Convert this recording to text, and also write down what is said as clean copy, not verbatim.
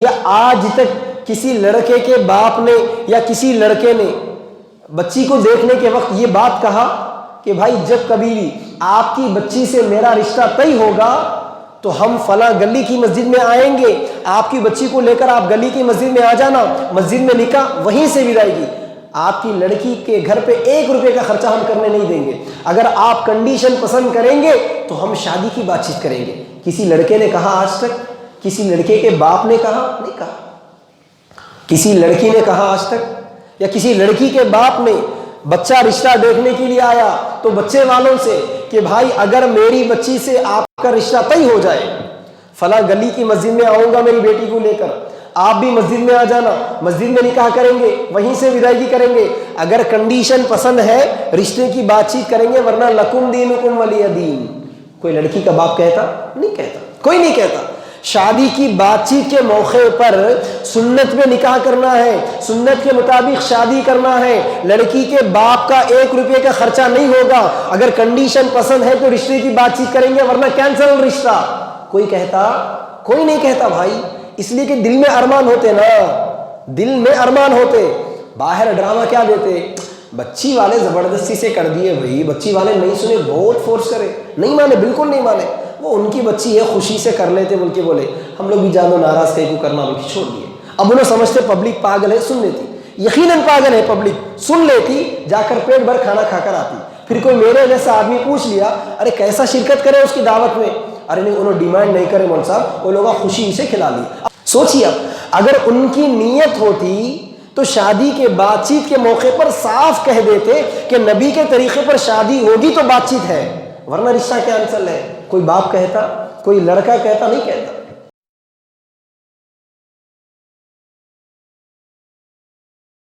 یا آج تک کسی لڑکے کے باپ نے یا کسی لڑکے نے بچی کو دیکھنے کے وقت یہ بات کہا کہ بھائی جب کبھی بھی آپ کی بچی سے میرا رشتہ طے ہوگا تو ہم فلاں گلی کی مسجد میں آئیں گے، آپ کی بچی کو لے کر آپ گلی کی مسجد میں آ جانا، مسجد میں نکاح وہیں سے ودائے گی، آپ کی لڑکی کے گھر پہ 1 روپے کا خرچہ ہم کرنے نہیں دیں گے، اگر آپ کنڈیشن پسند کریں گے تو ہم شادی کی بات چیت کریں گے۔ کسی لڑکے نے کہا آج تک؟ کسی لڑکے کے باپ نے کہا؟ نہیں کہا۔ کسی لڑکی نے کہا آج تک؟ یا کسی لڑکی کے باپ نے بچہ رشتہ دیکھنے کے لیے آیا تو بچے والوں سے کہ بھائی اگر میری بچی سے آپ کا رشتہ طے ہو جائے، فلاں گلی کی مسجد میں آؤں گا میری بیٹی کو لے کر، آپ بھی مسجد میں آ جانا، مسجد میں نکاح کریں گے، وہیں سے ودائیگی کریں گے، اگر کنڈیشن پسند ہے رشتے کی بات چیت کریں گے، ورنہ لکم دینکم ولی دین۔ کوئی لڑکی کا باپ کہتا؟ نہیں کہتا، کوئی نہیں کہتا۔ شادی کی بات چیت کے موقع پر سنت میں نکاح کرنا ہے، سنت کے مطابق شادی کرنا ہے، لڑکی کے باپ کا 1 روپے کا خرچہ نہیں ہوگا، اگر کنڈیشن پسند ہے تو رشتے کی بات چیت کریں گے، ورنہ کینسل رشتہ۔ کوئی کہتا؟ کوئی نہیں کہتا بھائی، اس لیے کہ دل میں ارمان ہوتے نا، دل میں ارمان ہوتے۔ باہر ڈرامہ کیا دیتے؟ بچی والے زبردستی سے کر دیے بھائی، بچی والے نہیں سنے، بہت فورس کرے، نہیں مانے، بالکل نہیں مانے، وہ ان کی بچی ہے خوشی سے کر لیتے بول کے بولے، ہم لوگ بھی جانو ناراض کہیں کو کرنا بول کے چھوڑ دیے۔ اب انہوں سمجھتے پبلک پاگل ہے، سن لیتی، یقیناً پاگل ہے پبلک، سن لیتی، جا کر پیٹ بھر کھانا کھا کر آتی۔ پھر کوئی میرے جیسا آدمی پوچھ لیا ارے کیسا شرکت کرے اس کی دعوت میں، ارے نہیں انہوں ڈیمانڈ نہیں کرے مول صاحب، وہ لوگ خوشی سے کھلا لیے۔ سوچیے اب اگر ان کی نیت ہوتی تو شادی کے بات چیت کے موقع پر صاف کہہ دیتے کہ نبی کے طریقے پر شادی ہوگی تو بات چیت ہے، ورنہ رشتہ کینسل ہے۔ کوئی باپ کہتا؟ کوئی لڑکا کہتا؟ نہیں کہتا۔